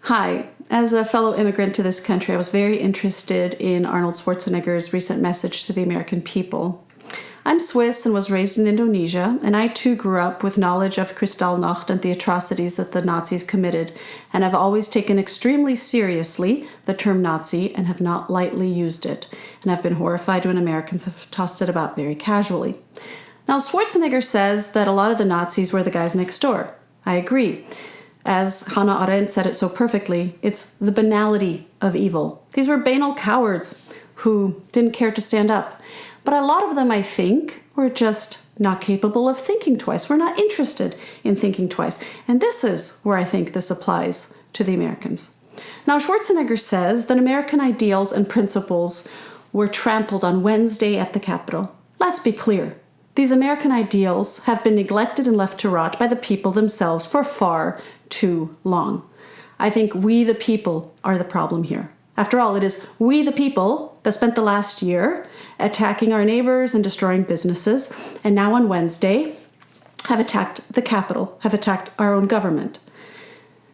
Hi. As a fellow immigrant to this country, I was very interested in Arnold Schwarzenegger's recent message to the American people. I'm Swiss and was raised in Indonesia, and I too grew up with knowledge of Kristallnacht and the atrocities that the Nazis committed, and have always taken extremely seriously the term Nazi and have not lightly used it, and have been horrified when Americans have tossed it about very casually. Now, Schwarzenegger says that a lot of the Nazis were the guys next door. I agree. As Hannah Arendt said it so perfectly, it's the banality of evil. These were banal cowards who didn't care to stand up. But a lot of them, I think, were just not capable of thinking twice. We're not interested in thinking twice. And this is where I think this applies to the Americans. Now, Schwarzenegger says that American ideals and principles were trampled on Wednesday at the Capitol. Let's be clear. These American ideals have been neglected and left to rot by the people themselves for far too long. I think we the people are the problem here. After all, it is we the people that spent the last year attacking our neighbors and destroying businesses, and now on Wednesday have attacked the Capitol, have attacked our own government.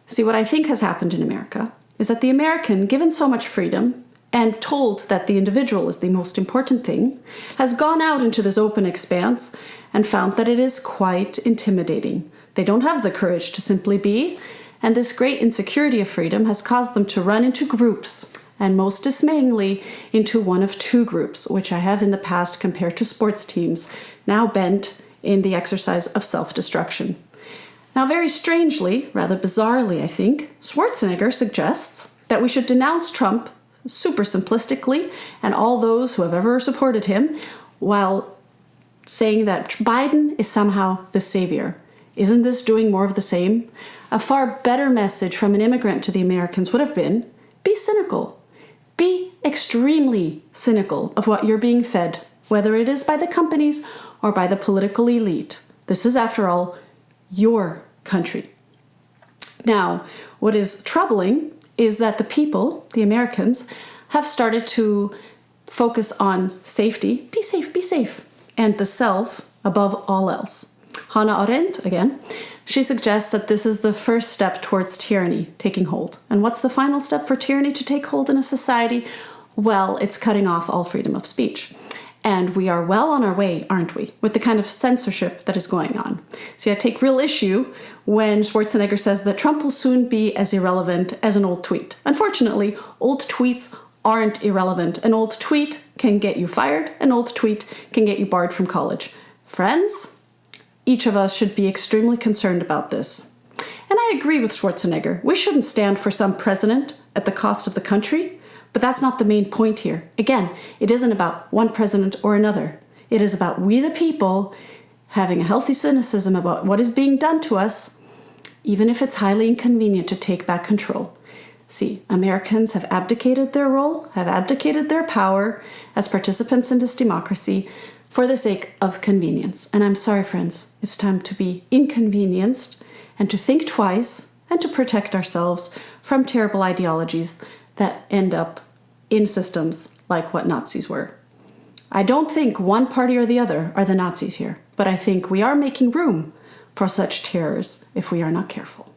See, what I think has happened in America is that the American, given so much freedom and told that the individual is the most important thing, has gone out into this open expanse and found that it is quite intimidating. They don't have the courage to simply be, and this great insecurity of freedom has caused them to run into groups, and most dismayingly into one of two groups, which I have in the past compared to sports teams, now bent in the exercise of self-destruction. Now, very strangely, rather bizarrely, I think, Schwarzenegger suggests that we should denounce Trump super simplistically and all those who have ever supported him, while saying that Biden is somehow the savior. Isn't this doing more of the same? A far better message from an immigrant to the Americans would have been, be cynical. Be extremely cynical of what you're being fed, whether it is by the companies or by the political elite. This is, after all, your country. Now, what is troubling is that the people, the Americans, have started to focus on safety, be safe, and the self above all else. Hannah Arendt, again, she suggests that this is the first step towards tyranny taking hold. And what's the final step for tyranny to take hold in a society? Well, it's cutting off all freedom of speech. And we are well on our way, aren't we, with the kind of censorship that is going on. See, I take real issue when Schwarzenegger says that Trump will soon be as irrelevant as an old tweet. Unfortunately, old tweets aren't irrelevant. An old tweet can get you fired. An old tweet can get you barred from college. Friends, each of us should be extremely concerned about this. And I agree with Schwarzenegger. We shouldn't stand for some president at the cost of the country. But that's not the main point here. Again, it isn't about one president or another. It is about we the people having a healthy cynicism about what is being done to us, even if it's highly inconvenient to take back control. See, Americans have abdicated their role, have abdicated their power as participants in this democracy for the sake of convenience. And I'm sorry, friends, it's time to be inconvenienced and to think twice and to protect ourselves from terrible ideologies that end up in systems like what Nazis were. I don't think one party or the other are the Nazis here, but I think we are making room for such terrors if we are not careful.